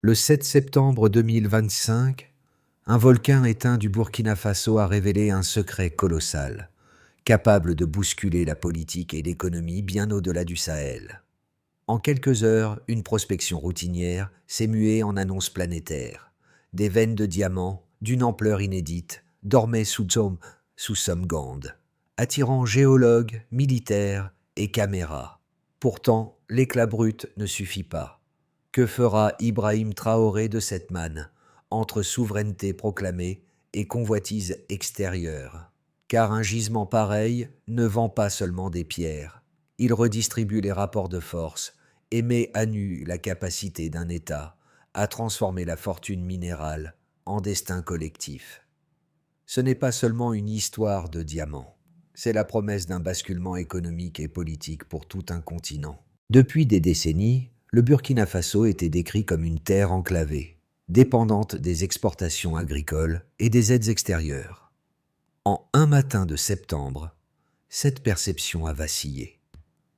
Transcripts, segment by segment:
Le 7 septembre 2025, un volcan éteint du Burkina Faso a révélé un secret colossal, capable de bousculer la politique et l'économie bien au-delà du Sahel. En quelques heures, une prospection routinière s'est muée en annonce planétaire. Des veines de diamants, d'une ampleur inédite, dormaient sous Somgand, attirant géologues, militaires et caméras. Pourtant, l'éclat brut ne suffit pas. Que fera Ibrahim Traoré de cette manne, entre souveraineté proclamée et convoitise extérieure? Car un gisement pareil ne vend pas seulement des pierres. Il redistribue les rapports de force et met à nu la capacité d'un État à transformer la fortune minérale en destin collectif. Ce n'est pas seulement une histoire de diamants, c'est la promesse d'un basculement économique et politique pour tout un continent. Depuis des décennies, le Burkina Faso était décrit comme une terre enclavée, dépendante des exportations agricoles et des aides extérieures. En un matin de septembre, cette perception a vacillé.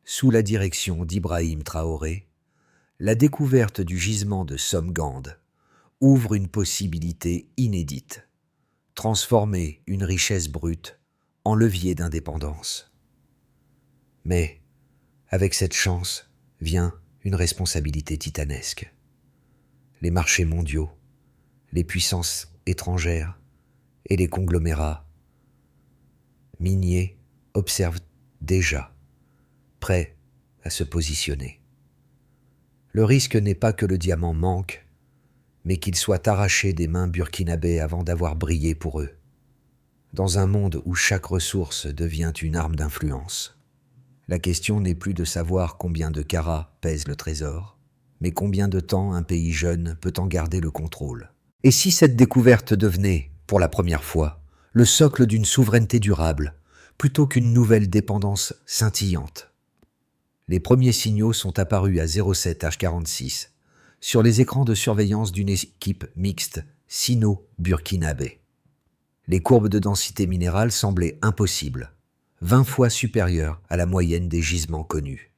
Sous la direction d'Ibrahim Traoré, la découverte du gisement de Somgand ouvre une possibilité inédite, transformer une richesse brute en levier d'indépendance. Mais, avec cette chance, vient une responsabilité titanesque. Les marchés mondiaux, les puissances étrangères et les conglomérats miniers observent déjà, prêts à se positionner. Le risque n'est pas que le diamant manque, mais qu'il soit arraché des mains burkinabés avant d'avoir brillé pour eux, dans un monde où chaque ressource devient une arme d'influence. La question n'est plus de savoir combien de carats pèse le trésor, mais combien de temps un pays jeune peut en garder le contrôle. Et si cette découverte devenait, pour la première fois, le socle d'une souveraineté durable, plutôt qu'une nouvelle dépendance scintillante? Les premiers signaux sont apparus à 07h46 sur les écrans de surveillance d'une équipe mixte sino-burkinabé. Les courbes de densité minérale semblaient impossibles, 20 fois supérieures à la moyenne des gisements connus.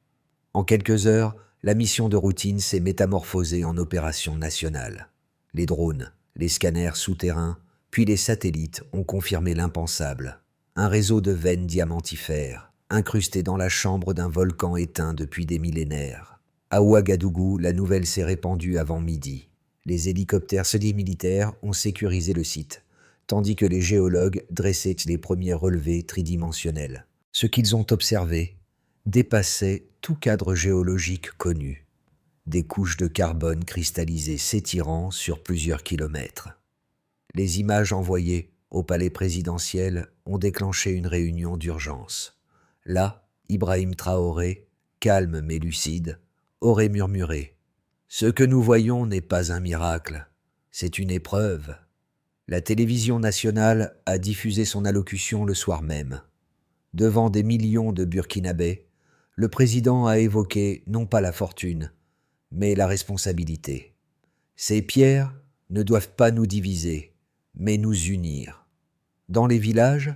En quelques heures, la mission de routine s'est métamorphosée en opération nationale. Les drones, les scanners souterrains, puis les satellites ont confirmé l'impensable. Un réseau de veines diamantifères, incrusté dans la chambre d'un volcan éteint depuis des millénaires. À Ouagadougou, la nouvelle s'est répandue avant midi. Les hélicoptères semi-militaires ont sécurisé le site, tandis que les géologues dressaient les premiers relevés tridimensionnels. Ce qu'ils ont observé dépassait tout cadre géologique connu. Des couches de carbone cristallisées s'étirant sur plusieurs kilomètres. Les images envoyées au palais présidentiel ont déclenché une réunion d'urgence. Là, Ibrahim Traoré, calme mais lucide, aurait murmuré « Ce que nous voyons n'est pas un miracle, c'est une épreuve ». La télévision nationale a diffusé son allocution le soir même. Devant des millions de Burkinabés, le président a évoqué non pas la fortune, mais la responsabilité. Ces pierres ne doivent pas nous diviser, mais nous unir. Dans les villages,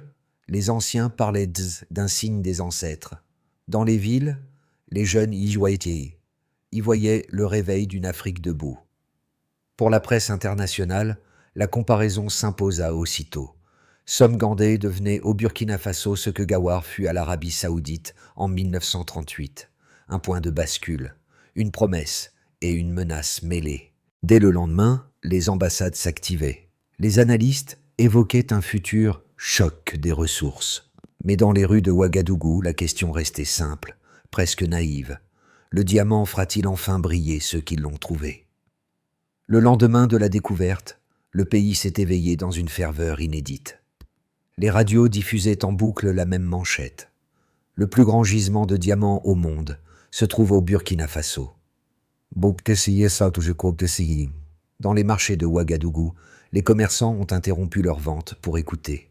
les anciens parlaient d'un signe des ancêtres. Dans les villes, les jeunes y voyaient le réveil d'une Afrique debout. Pour la presse internationale, la comparaison s'imposa aussitôt. Somgandé devenait au Burkina Faso ce que Gawar fut à l'Arabie Saoudite en 1938. Un point de bascule, une promesse et une menace mêlées. Dès le lendemain, les ambassades s'activaient. Les analystes évoquaient un futur choc des ressources. Mais dans les rues de Ouagadougou, la question restait simple, presque naïve. Le diamant fera-t-il enfin briller ceux qui l'ont trouvé? Le lendemain de la découverte, le pays s'est éveillé dans une ferveur inédite. Les radios diffusaient en boucle la même manchette. Le plus grand gisement de diamants au monde se trouve au Burkina Faso. Dans les marchés de Ouagadougou, les commerçants ont interrompu leurs ventes pour écouter.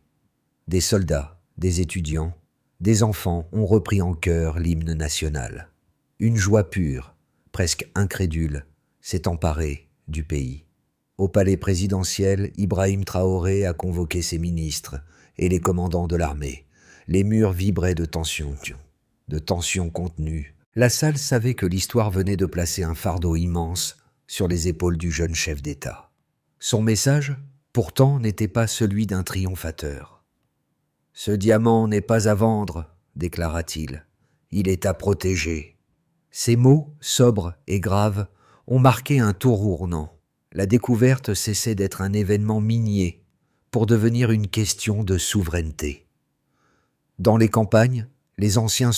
Des soldats, des étudiants, des enfants ont repris en chœur l'hymne national. Une joie pure, presque incrédule, s'est emparée du pays. Au palais présidentiel, Ibrahim Traoré a convoqué ses ministres et les commandants de l'armée. Les murs vibraient de tension contenue. La salle savait que l'histoire venait de placer un fardeau immense sur les épaules du jeune chef d'État. Son message, pourtant, n'était pas celui d'un triomphateur. « Ce diamant n'est pas à vendre, déclara-t-il. Il est à protéger. » Ces mots, sobres et graves, ont marqué un tournant. La découverte cessait d'être un événement minier pour devenir une question de souveraineté. Dans les campagnes, les anciens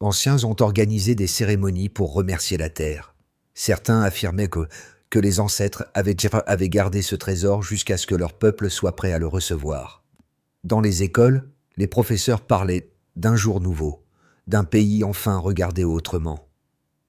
ont organisé des cérémonies pour remercier la terre. Certains affirmaient que les ancêtres avaient gardé ce trésor jusqu'à ce que leur peuple soit prêt à le recevoir. Dans les écoles, les professeurs parlaient d'un jour nouveau, d'un pays enfin regardé autrement.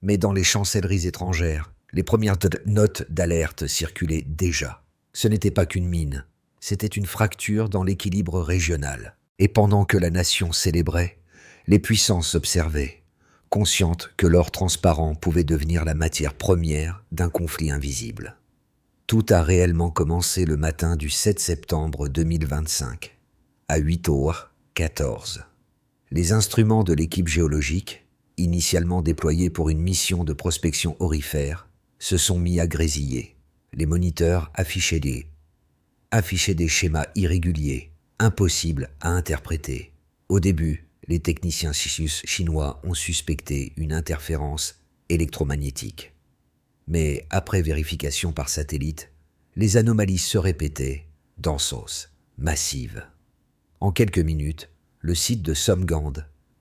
Mais dans les chancelleries étrangères, les premières notes d'alerte circulaient déjà. Ce n'était pas qu'une mine, c'était une fracture dans l'équilibre régional. Et pendant que la nation célébrait, les puissances observaient, conscientes que l'or transparent pouvait devenir la matière première d'un conflit invisible. Tout a réellement commencé le matin du 7 septembre 2025, à 8h14. Les instruments de l'équipe géologique, initialement déployés pour une mission de prospection aurifère, se sont mis à grésiller. Les moniteurs affichaient des schémas irréguliers, impossibles à interpréter. Au début, les techniciens chinois ont suspecté une interférence électromagnétique. Mais après vérification par satellite, les anomalies se répétaient, densos, massives. En quelques minutes, le site de Somgand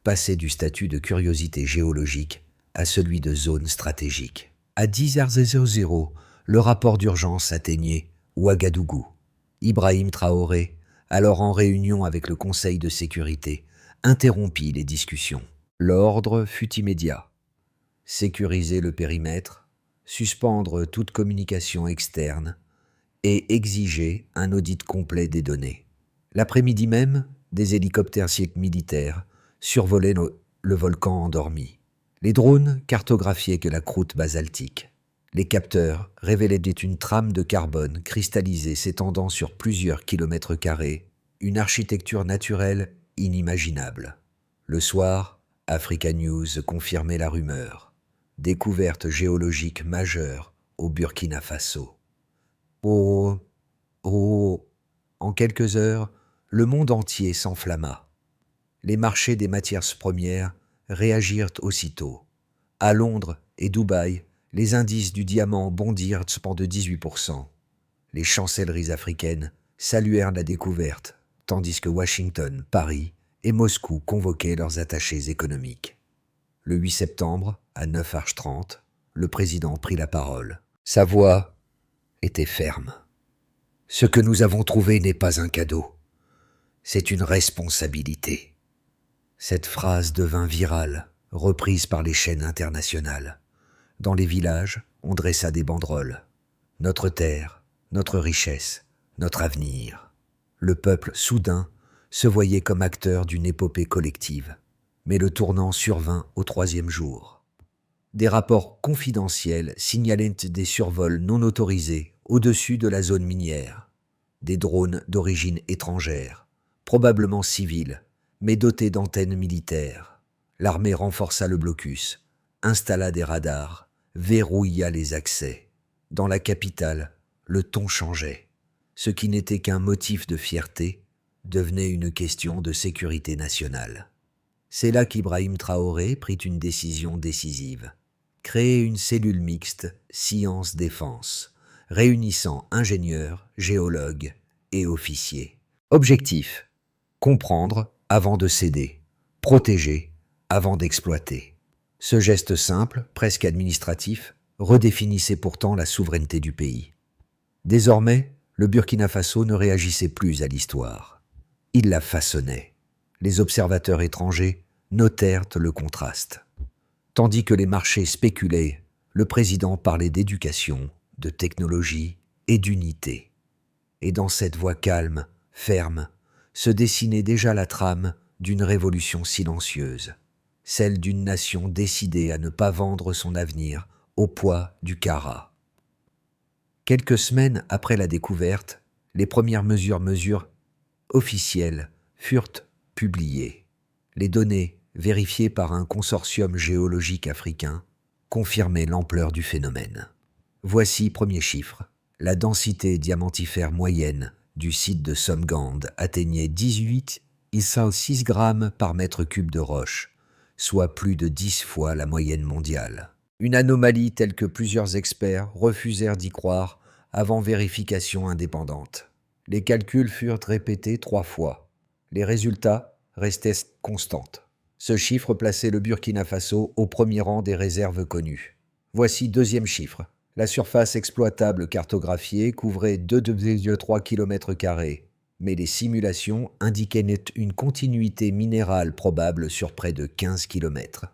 passait du statut de curiosité géologique à celui de zone stratégique. À 10h00, le rapport d'urgence atteignait Ouagadougou. Ibrahim Traoré, alors en réunion avec le Conseil de sécurité, interrompit les discussions. L'ordre fut immédiat. Sécuriser le périmètre, suspendre toute communication externe et exiger un audit complet des données. L'après-midi même, des hélicoptères militaires survolaient le volcan endormi. Les drones cartographiaient que la croûte basaltique. Les capteurs révélaient une trame de carbone cristallisée s'étendant sur plusieurs kilomètres carrés, une architecture naturelle inimaginable. Le soir, Africa News confirmait la rumeur. Découverte géologique majeure au Burkina Faso. En quelques heures, le monde entier s'enflamma. Les marchés des matières premières réagirent aussitôt. À Londres et Dubaï, les indices du diamant bondirent de 18%. Les chancelleries africaines saluèrent la découverte, tandis que Washington, Paris et Moscou convoquaient leurs attachés économiques. Le 8 septembre, à 9h30, le président prit la parole. Sa voix était ferme. « Ce que nous avons trouvé n'est pas un cadeau. C'est une responsabilité. » Cette phrase devint virale, reprise par les chaînes internationales. Dans les villages, on dressa des banderoles. Notre terre, notre richesse, notre avenir. Le peuple, soudain, se voyait comme acteur d'une épopée collective. Mais le tournant survint au 3e jour. Des rapports confidentiels signalaient des survols non autorisés au-dessus de la zone minière. Des drones d'origine étrangère, probablement civils, mais dotés d'antennes militaires. L'armée renforça le blocus, installa des radars, verrouilla les accès. Dans la capitale, le ton changeait. Ce qui n'était qu'un motif de fierté devenait une question de sécurité nationale. C'est là qu'Ibrahim Traoré prit une décision décisive. Créer une cellule mixte science-défense, réunissant ingénieurs, géologues et officiers. Objectif : comprendre avant de céder, protéger avant d'exploiter. Ce geste simple, presque administratif, redéfinissait pourtant la souveraineté du pays. Désormais, le Burkina Faso ne réagissait plus à l'histoire. Il la façonnait. Les observateurs étrangers notèrent le contraste. Tandis que les marchés spéculaient, le président parlait d'éducation, de technologie et d'unité. Et dans cette voix calme, ferme, se dessinait déjà la trame d'une révolution silencieuse, celle d'une nation décidée à ne pas vendre son avenir au poids du carat. Quelques semaines après la découverte, les premières mesures officielles furent publiées. Les données, vérifiées par un consortium géologique africain, confirmaient l'ampleur du phénomène. Voici premier chiffre. La densité diamantifère moyenne du site de Somgand atteignait 18,6 grammes par mètre cube de roche, soit plus de 10 fois la moyenne mondiale. Une anomalie telle que plusieurs experts refusèrent d'y croire avant vérification indépendante. Les calculs furent répétés 3 fois. Les résultats restaient constants. Ce chiffre plaçait le Burkina Faso au premier rang des réserves connues. Voici deuxième chiffre. La surface exploitable cartographiée couvrait 2,3 km², mais les simulations indiquaient une continuité minérale probable sur près de 15 km.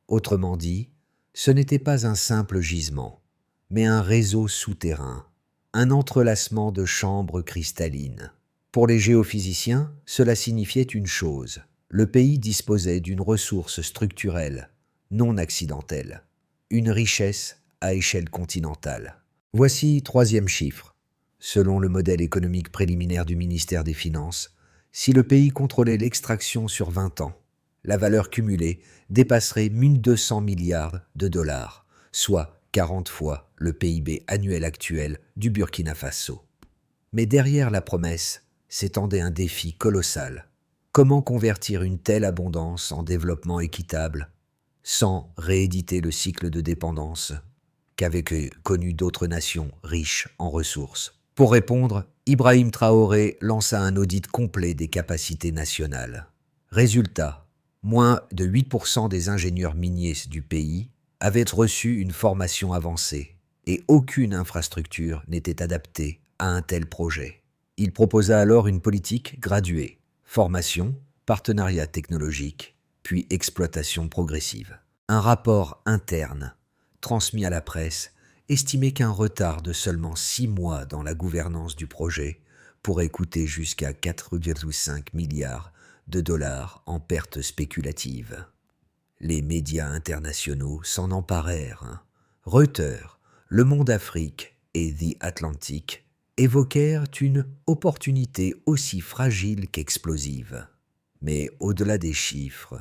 Autrement dit, ce n'était pas un simple gisement, mais un réseau souterrain, un entrelacement de chambres cristallines. Pour les géophysiciens, cela signifiait une chose. Le pays disposait d'une ressource structurelle, non accidentelle, une richesse à échelle continentale. Voici troisième chiffre. Selon le modèle économique préliminaire du ministère des Finances, si le pays contrôlait l'extraction sur 20 ans, la valeur cumulée dépasserait 1200 milliards de dollars, soit 40 fois le PIB annuel actuel du Burkina Faso. Mais derrière la promesse s'étendait un défi colossal. Comment convertir une telle abondance en développement équitable sans rééditer le cycle de dépendance qu'avaient connu d'autres nations riches en ressources? Pour répondre, Ibrahim Traoré lança un audit complet des capacités nationales. Résultat, moins de 8% des ingénieurs miniers du pays avaient reçu une formation avancée et aucune infrastructure n'était adaptée à un tel projet. Il proposa alors une politique graduée, formation, partenariat technologique, puis exploitation progressive. Un rapport interne, transmis à la presse, estimait qu'un retard de seulement 6 mois dans la gouvernance du projet pourrait coûter jusqu'à 4,5 milliards de dollars en pertes spéculatives. Les médias internationaux s'en emparèrent. Reuters, Le Monde Afrique et The Atlantic évoquèrent une opportunité aussi fragile qu'explosive. Mais au-delà des chiffres,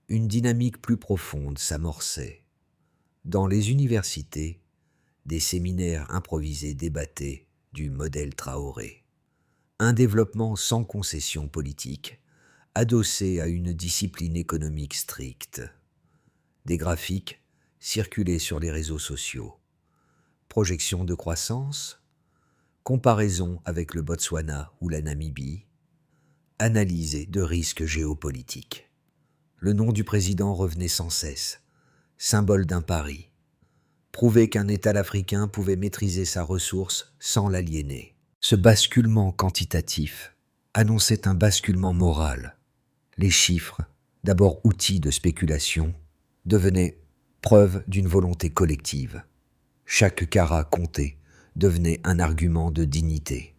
une dynamique plus profonde s'amorçait. Dans les universités, des séminaires improvisés débattaient du modèle Traoré. Un développement sans concession politique, adossé à une discipline économique stricte. Des graphiques circulaient sur les réseaux sociaux. Projection de croissance, comparaison avec le Botswana ou la Namibie, analyse de risques géopolitiques. Le nom du président revenait sans cesse, symbole d'un pari. Prouver qu'un État africain pouvait maîtriser sa ressource sans l'aliéner. Ce basculement quantitatif annonçait un basculement moral. Les chiffres, d'abord outils de spéculation, devenaient preuve d'une volonté collective. Chaque carat compté devenait un argument de dignité.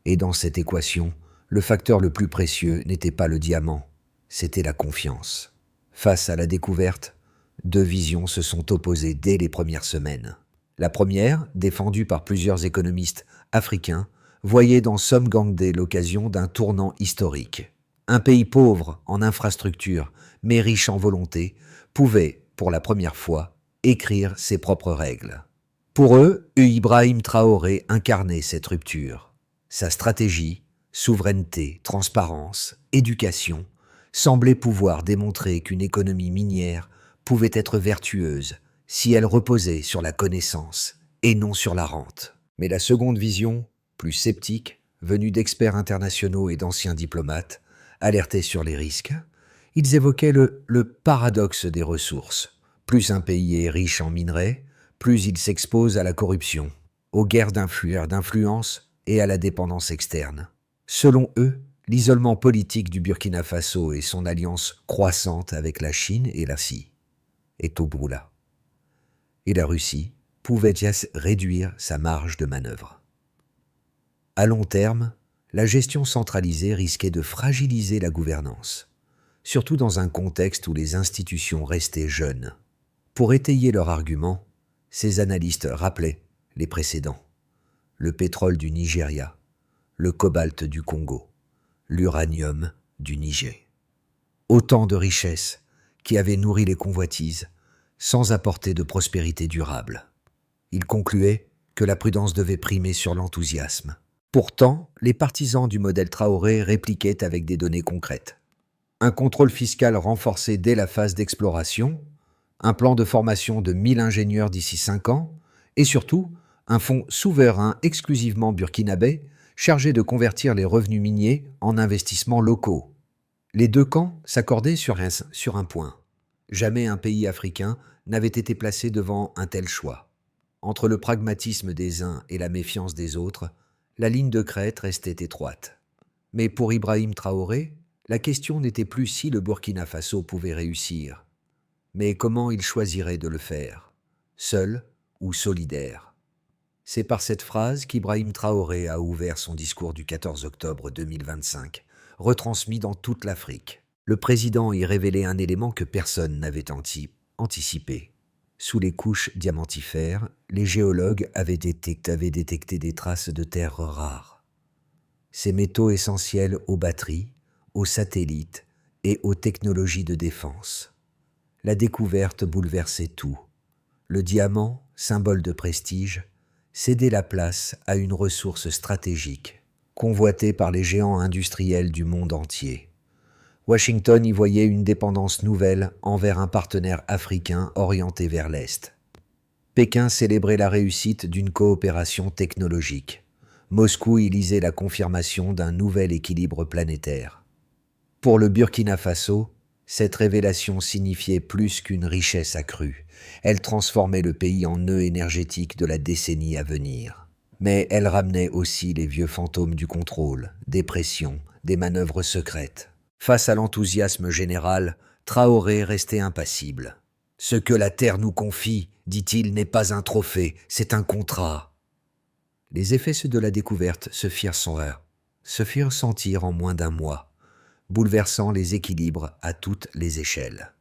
Et dans cette équation, le facteur le plus précieux n'était pas le diamant, c'était la confiance. Face à la découverte, deux visions se sont opposées dès les premières semaines. La première, défendue par plusieurs économistes africains, voyait dans Somgandé l'occasion d'un tournant historique. Un pays pauvre en infrastructures, mais riche en volonté, pouvait, pour la première fois, écrire ses propres règles. Pour eux, Ibrahim Traoré incarnait cette rupture. Sa stratégie, souveraineté, transparence, éducation, semblait pouvoir démontrer qu'une économie minière pouvait être vertueuse si elle reposait sur la connaissance et non sur la rente. Mais la seconde vision, plus sceptique, venue d'experts internationaux et d'anciens diplomates, alertait sur les risques. Ils évoquaient le paradoxe des ressources. Plus un pays est riche en minerais, plus il s'expose à la corruption, aux guerres d'influence et à la dépendance externe. Selon eux, l'isolement politique du Burkina Faso et son alliance croissante avec la Chine et la Russie est au bout là. Et la Russie pouvait réduire sa marge de manœuvre. À long terme, la gestion centralisée risquait de fragiliser la gouvernance, surtout dans un contexte où les institutions restaient jeunes. Pour étayer leur argument, ces analystes rappelaient les précédents. Le pétrole du Nigeria, le cobalt du Congo, l'uranium du Niger. Autant de richesses qui avaient nourri les convoitises sans apporter de prospérité durable. Il concluait que la prudence devait primer sur l'enthousiasme. Pourtant, les partisans du modèle Traoré répliquaient avec des données concrètes. Un contrôle fiscal renforcé dès la phase d'exploration, un plan de formation de 1000 ingénieurs d'ici 5 ans, et surtout, un fonds souverain exclusivement burkinabé chargé de convertir les revenus miniers en investissements locaux. Les deux camps s'accordaient sur un point. Jamais un pays africain n'avait été placé devant un tel choix. Entre le pragmatisme des uns et la méfiance des autres, la ligne de crête restait étroite. Mais pour Ibrahim Traoré, la question n'était plus si le Burkina Faso pouvait réussir, mais comment il choisirait de le faire, seul ou solidaire. C'est par cette phrase qu'Ibrahim Traoré a ouvert son discours du 14 octobre 2025, retransmis dans toute l'Afrique. Le président y révélait un élément que personne n'avait anticipé. Sous les couches diamantifères, les géologues avaient détecté des traces de terres rares. Ces métaux essentiels aux batteries, aux satellites et aux technologies de défense. La découverte bouleversait tout. Le diamant, symbole de prestige, cédait la place à une ressource stratégique, convoitée par les géants industriels du monde entier. Washington y voyait une dépendance nouvelle envers un partenaire africain orienté vers l'Est. Pékin célébrait la réussite d'une coopération technologique. Moscou y lisait la confirmation d'un nouvel équilibre planétaire. Pour le Burkina Faso, cette révélation signifiait plus qu'une richesse accrue. Elle transformait le pays en nœud énergétique de la décennie à venir. Mais elle ramenait aussi les vieux fantômes du contrôle, des pressions, des manœuvres secrètes. Face à l'enthousiasme général, Traoré restait impassible. « Ce que la terre nous confie, dit-il, n'est pas un trophée, c'est un contrat. » Les effets de la découverte se firent sentir en moins d'un mois, bouleversant les équilibres à toutes les échelles.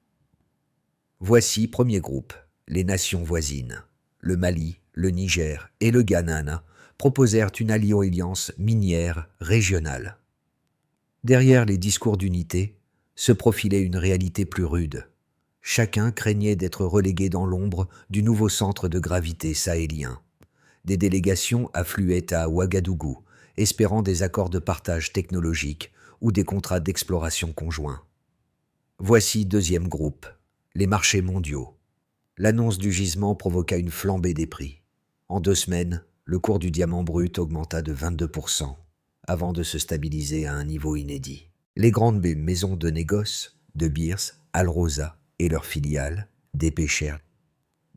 Voici premier groupe, les nations voisines. Le Mali, le Niger et le Ghana proposèrent une alliance minière régionale. Derrière les discours d'unité se profilait une réalité plus rude. Chacun craignait d'être relégué dans l'ombre du nouveau centre de gravité sahélien. Des délégations affluaient à Ouagadougou, espérant des accords de partage technologique ou des contrats d'exploration conjoints. Voici deuxième groupe, les marchés mondiaux. L'annonce du gisement provoqua une flambée des prix. En 2 semaines, le cours du diamant brut augmenta de 22%, avant de se stabiliser à un niveau inédit. Les grandes maisons de négoce, De Beers, Alrosa et leurs filiales, dépêchèrent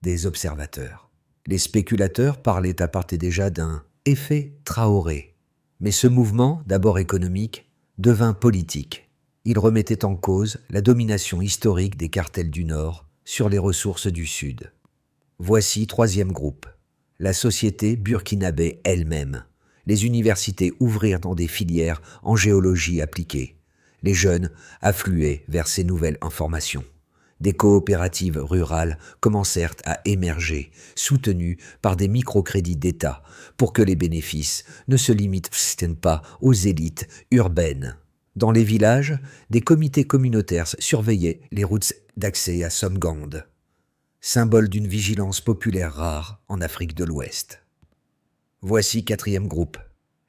des observateurs. Les spéculateurs parlaient à part déjà d'un « effet Traoré ». Mais ce mouvement, d'abord économique, devint politique. Il remettait en cause la domination historique des cartels du Nord sur les ressources du Sud. Voici troisième groupe, la société burkinabé elle-même. Les universités ouvrirent dans des filières en géologie appliquée. Les jeunes affluaient vers ces nouvelles informations. Des coopératives rurales commencèrent à émerger, soutenues par des microcrédits d'État, pour que les bénéfices ne se limitent pas aux élites urbaines. Dans les villages, des comités communautaires surveillaient les routes d'accès à Somgand, symbole d'une vigilance populaire rare en Afrique de l'Ouest. Voici quatrième groupe,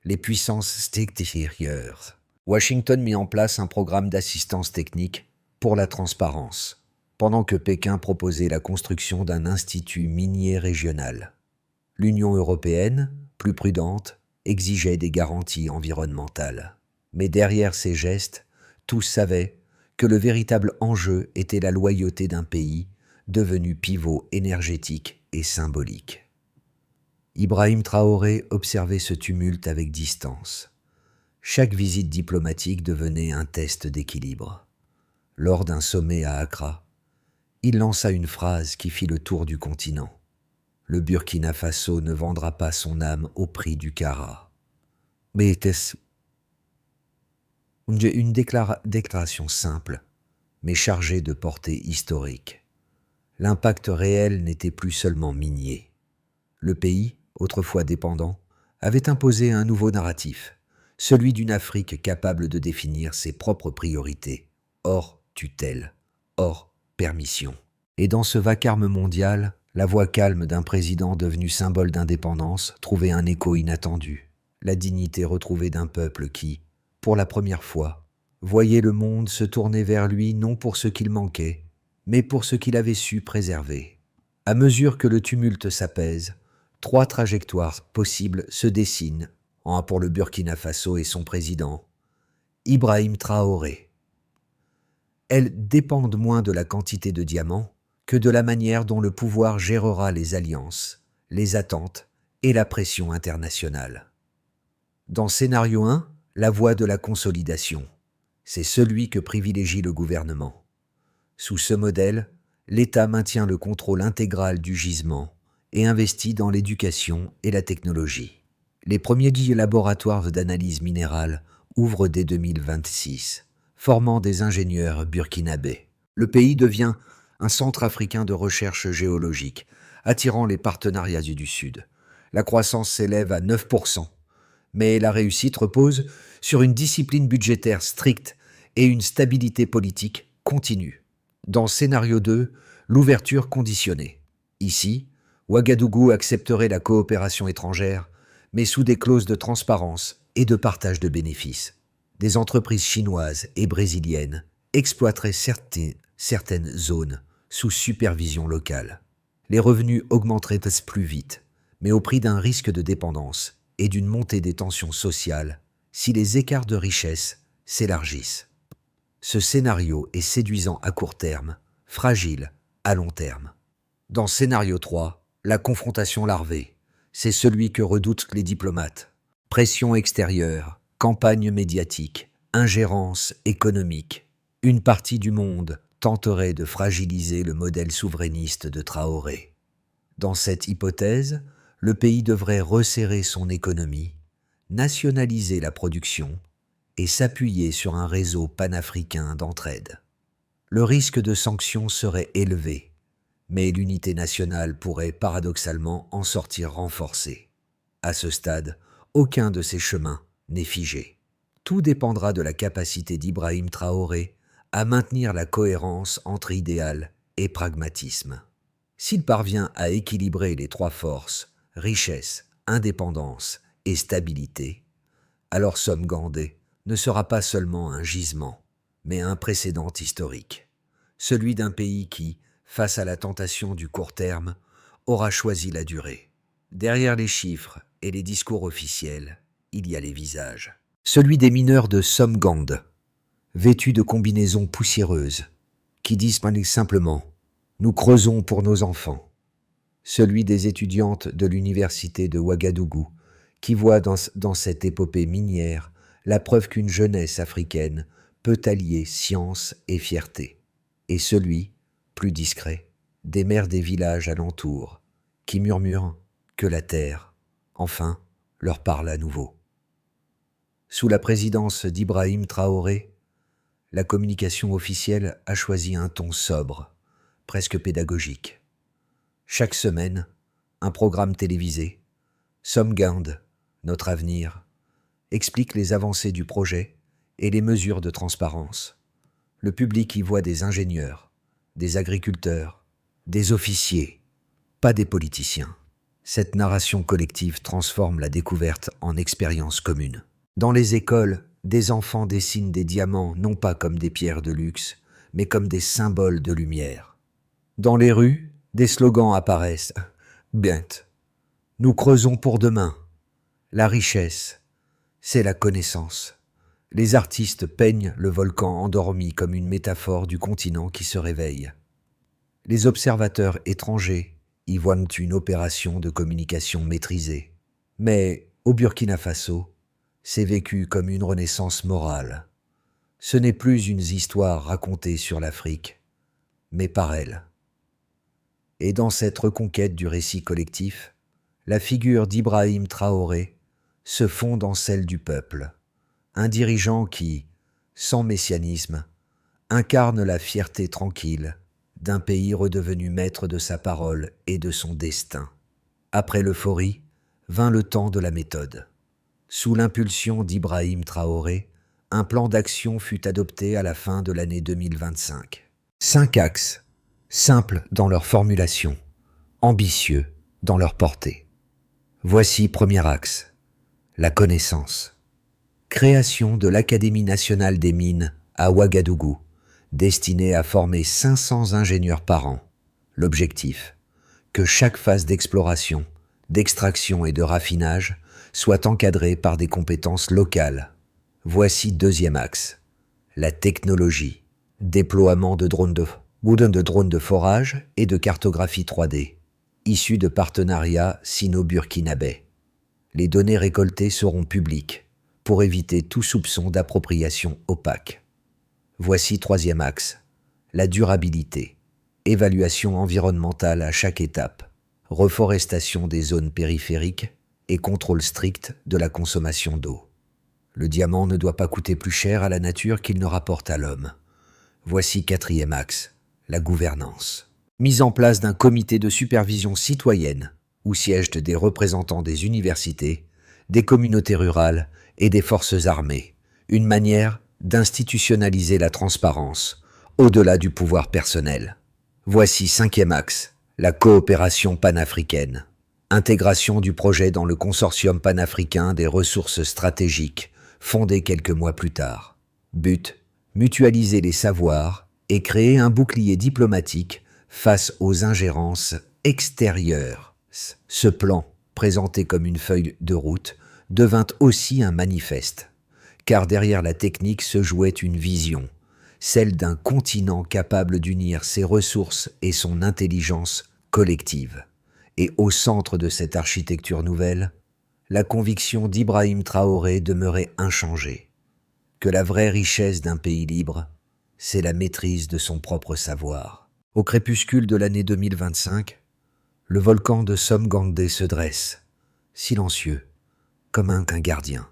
les puissances extérieures. Washington mit en place un programme d'assistance technique pour la transparence, pendant que Pékin proposait la construction d'un institut minier régional. L'Union européenne, plus prudente, exigeait des garanties environnementales. Mais derrière ces gestes, tous savaient que le véritable enjeu était la loyauté d'un pays devenu pivot énergétique et symbolique. Ibrahim Traoré observait ce tumulte avec distance. Chaque visite diplomatique devenait un test d'équilibre. Lors d'un sommet à Accra, il lança une phrase qui fit le tour du continent. Le Burkina Faso ne vendra pas son âme au prix du carat. Mais était-ce une déclaration simple, mais chargée de portée historique. L'impact réel n'était plus seulement minier. Le pays, autrefois dépendant, avait imposé un nouveau narratif, celui d'une Afrique capable de définir ses propres priorités, hors tutelle, hors permission. Et dans ce vacarme mondial, La voix calme d'un président devenu symbole d'indépendance trouvait un écho inattendu. La dignité retrouvée d'un peuple qui, pour la première fois, voyait le monde se tourner vers lui non pour ce qu'il manquait, mais pour ce qu'il avait su préserver. À mesure que le tumulte s'apaise, 3 trajectoires possibles se dessinent, un pour le Burkina Faso et son président, Ibrahim Traoré. Elles dépendent moins de la quantité de diamants que de la manière dont le pouvoir gérera les alliances, les attentes et la pression internationale. Dans scénario 1, la voie de la consolidation. C'est celui que privilégie le gouvernement. Sous ce modèle, l'État maintient le contrôle intégral du gisement et investit dans l'éducation et la technologie. Les premiers 10 laboratoires d'analyse minérale ouvrent dès 2026, formant des ingénieurs burkinabés. Le pays devient un centre africain de recherche géologique, attirant les partenariats du Sud. La croissance s'élève à 9%, mais la réussite repose sur une discipline budgétaire stricte et une stabilité politique continue. Dans scénario 2, l'ouverture conditionnée. Ici, Ouagadougou accepterait la coopération étrangère, mais sous des clauses de transparence et de partage de bénéfices. Des entreprises chinoises et brésiliennes exploiteraient certaines zones sous supervision locale. Les revenus augmenteraient plus vite, mais au prix d'un risque de dépendance et d'une montée des tensions sociales si les écarts de richesse s'élargissent. Ce scénario est séduisant à court terme, fragile à long terme. Dans scénario 3, la confrontation larvée, c'est celui que redoutent les diplomates. Pression extérieure, campagne médiatique, ingérence économique. Une partie du monde tenterait de fragiliser le modèle souverainiste de Traoré. Dans cette hypothèse, le pays devrait resserrer son économie, nationaliser la production et s'appuyer sur un réseau panafricain d'entraide. Le risque de sanctions serait élevé, mais l'unité nationale pourrait paradoxalement en sortir renforcée. À ce stade, aucun de ces chemins n'est figé. Tout dépendra de la capacité d'Ibrahim Traoré à maintenir la cohérence entre idéal et pragmatisme. S'il parvient à équilibrer les 3 forces, richesse, indépendance et stabilité, alors Somgandé ne sera pas seulement un gisement, mais un précédent historique, celui d'un pays qui, face à la tentation du court terme, aura choisi la durée. Derrière les chiffres et les discours officiels, il y a les visages. Celui des mineurs de Somgand, vêtus de combinaisons poussiéreuses, qui disent simplement « Nous creusons pour nos enfants ». Celui des étudiantes de l'université de Ouagadougou, qui voient dans cette épopée minière la preuve qu'une jeunesse africaine peut allier science et fierté. Et celui, plus discret, des mères des villages alentours, qui murmurent que la terre, enfin, leur parle à nouveau. Sous la présidence d'Ibrahim Traoré, la communication officielle a choisi un ton sobre, presque pédagogique. Chaque semaine, un programme télévisé, Somgand, notre avenir, explique les avancées du projet et les mesures de transparence. Le public y voit des ingénieurs, des agriculteurs, des officiers, pas des politiciens. Cette narration collective transforme la découverte en expérience commune. Dans les écoles, des enfants dessinent des diamants non pas comme des pierres de luxe, mais comme des symboles de lumière. Dans les rues, des slogans apparaissent. Bien, nous creusons pour demain. La richesse, c'est la connaissance. Les artistes peignent le volcan endormi comme une métaphore du continent qui se réveille. Les observateurs étrangers y voient une opération de communication maîtrisée. Mais au Burkina Faso, c'est vécu comme une renaissance morale. Ce n'est plus une histoire racontée sur l'Afrique, mais par elle. Et dans cette reconquête du récit collectif, la figure d'Ibrahim Traoré se fond dans celle du peuple, un dirigeant qui, sans messianisme, incarne la fierté tranquille d'un pays redevenu maître de sa parole et de son destin. Après l'euphorie, vint le temps de la méthode. Sous l'impulsion d'Ibrahim Traoré, un plan d'action fut adopté à la fin de l'année 2025. 5 axes, simples dans leur formulation. ambitieux dans leur portée. Voici premier axe, la connaissance. Création de l'Académie nationale des mines à Ouagadougou, destinée à former 500 ingénieurs par an. L'objectif, que chaque phase d'exploration, d'extraction et de raffinage soit encadrée par des compétences locales. Voici deuxième axe, la technologie, déploiement de drones de forage et de cartographie 3D, issus de partenariats sino-burkinabais. Les données récoltées seront publiques pour éviter tout soupçon d'appropriation opaque. Voici troisième axe, la durabilité, évaluation environnementale à chaque étape, reforestation des zones périphériques et contrôle strict de la consommation d'eau. Le diamant ne doit pas coûter plus cher à la nature qu'il ne rapporte à l'homme. Voici quatrième axe, la gouvernance. Mise en place d'un comité de supervision citoyenne où siègent des représentants des universités, des communautés rurales et des forces armées. Une manière d'institutionnaliser la transparence, au-delà du pouvoir personnel. Voici cinquième axe, la coopération panafricaine. Intégration du projet dans le consortium panafricain des ressources stratégiques, fondé quelques mois plus tard. But, mutualiser les savoirs et créer un bouclier diplomatique face aux ingérences extérieures. Ce plan, présenté comme une feuille de route, devint aussi un manifeste, car derrière la technique se jouait une vision, celle d'un continent capable d'unir ses ressources et son intelligence collective. Et au centre de cette architecture nouvelle, la conviction d'Ibrahim Traoré demeurait inchangée, que la vraie richesse d'un pays libre, c'est la maîtrise de son propre savoir. Au crépuscule de l'année 2025, le volcan de Somgandé se dresse, silencieux, comme un gardien.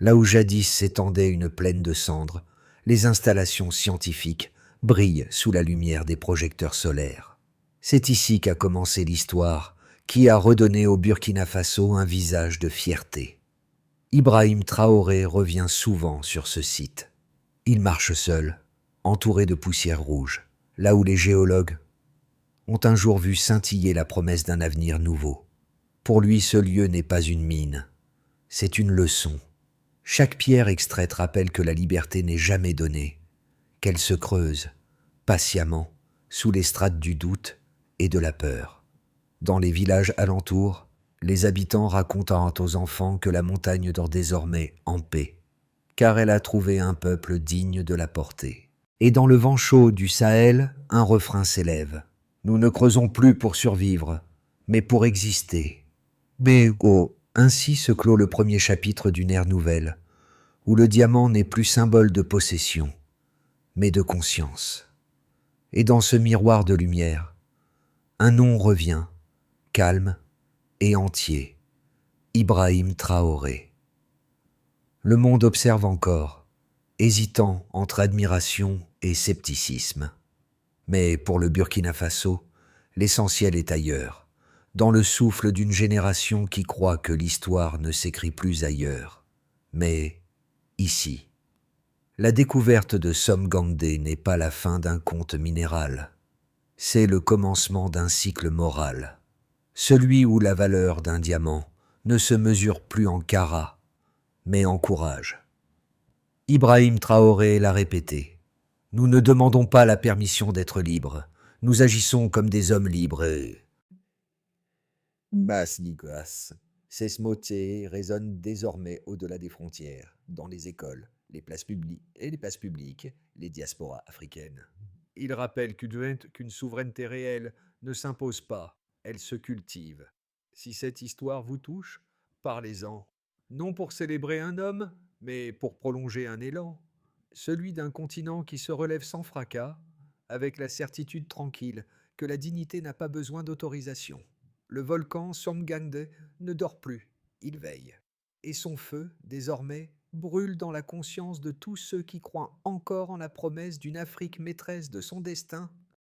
Là où jadis s'étendait une plaine de cendres, les installations scientifiques brillent sous la lumière des projecteurs solaires. C'est ici qu'a commencé l'histoire, qui a redonné au Burkina Faso un visage de fierté. Ibrahim Traoré revient souvent sur ce site. Il marche seul, entouré de poussière rouge, là où les géologues ont un jour vu scintiller la promesse d'un avenir nouveau. Pour lui, ce lieu n'est pas une mine, c'est une leçon. Chaque pierre extraite rappelle que la liberté n'est jamais donnée, qu'elle se creuse, patiemment, sous les strates du doute et de la peur. Dans les villages alentours, les habitants racontent aux enfants que la montagne dort désormais en paix, car elle a trouvé un peuple digne de la porter. Et dans le vent chaud du Sahel, un refrain s'élève. Nous ne creusons plus pour survivre, mais pour exister. Mais ainsi se clôt le premier chapitre d'une ère nouvelle, où le diamant n'est plus symbole de possession, mais de conscience. Et dans ce miroir de lumière, un nom revient, calme et entier, Ibrahim Traoré. Le monde observe encore, hésitant entre admiration et scepticisme. Mais pour le Burkina Faso, l'essentiel est ailleurs, dans le souffle d'une génération qui croit que l'histoire ne s'écrit plus ailleurs, mais ici. La découverte de Somgandé n'est pas la fin d'un conte minéral, c'est le commencement d'un cycle moral, celui où la valeur d'un diamant ne se mesure plus en carats, mais en courage. Ibrahim Traoré l'a répété. Nous ne demandons pas la permission d'être libres. Nous agissons comme des hommes libres. Bas Nicolas, ces mots résonnent désormais au-delà des frontières, dans les écoles, les places publiques, les diasporas africaines. Il rappelle qu'une souveraineté réelle ne s'impose pas, elle se cultive. Si cette histoire vous touche, parlez-en. Non pour célébrer un homme, mais pour prolonger un élan, celui d'un continent qui se relève sans fracas, avec la certitude tranquille que la dignité n'a pas besoin d'autorisation. Le volcan Somgandé ne dort plus, il veille. Et son feu, désormais, brûle dans la conscience de tous ceux qui croient encore en la promesse d'une Afrique maîtresse de son destin